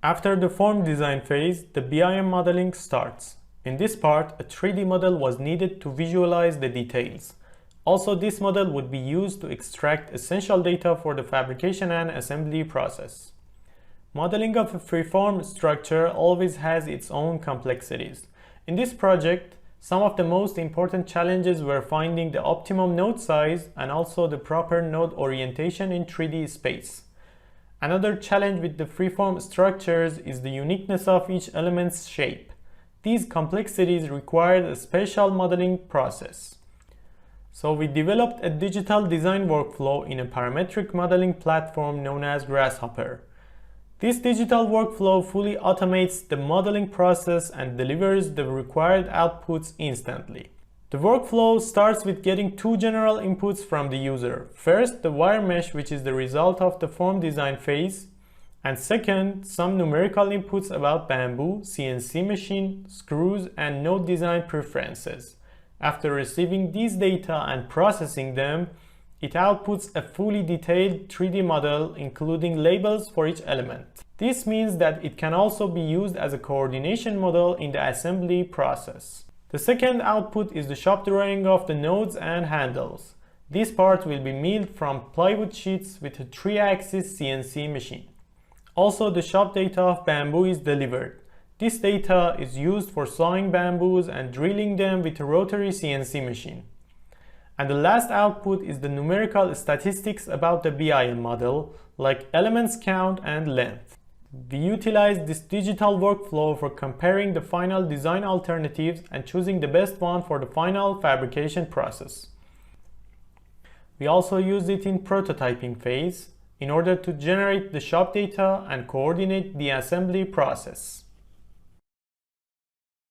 After the form design phase, the BIM modeling starts. In this part, a 3D model was needed to visualize the details. Also, this model would be used to extract essential data for the fabrication and assembly process. Modeling of a freeform structure always has its own complexities. In this project, some of the most important challenges were finding the optimum node size and also the proper node orientation in 3D space. Another challenge with the freeform structures is the uniqueness of each element's shape. These complexities required a special modeling process. So we developed a digital design workflow in a parametric modeling platform known as Grasshopper. This digital workflow fully automates the modeling process and delivers the required outputs instantly. The workflow starts with getting two general inputs from the user. First, the wire mesh, which is the result of the form design phase, and second, some numerical inputs about bamboo, CNC machine, screws, and node design preferences. After receiving these data and processing them, it outputs a fully detailed 3D model including labels for each element. This means that it can also be used as a coordination model in the assembly process. The second output is the shop drawing of the nodes and handles. This part will be milled from plywood sheets with a 3-axis CNC machine. Also, the shop data of bamboo is delivered. This data is used for sawing bamboos and drilling them with a rotary CNC machine. And the last output is the numerical statistics about the BIM model, like elements count and length. We utilize this digital workflow for comparing the final design alternatives and choosing the best one for the final fabrication process. We also use it in prototyping phase in order to generate the shop data and coordinate the assembly process.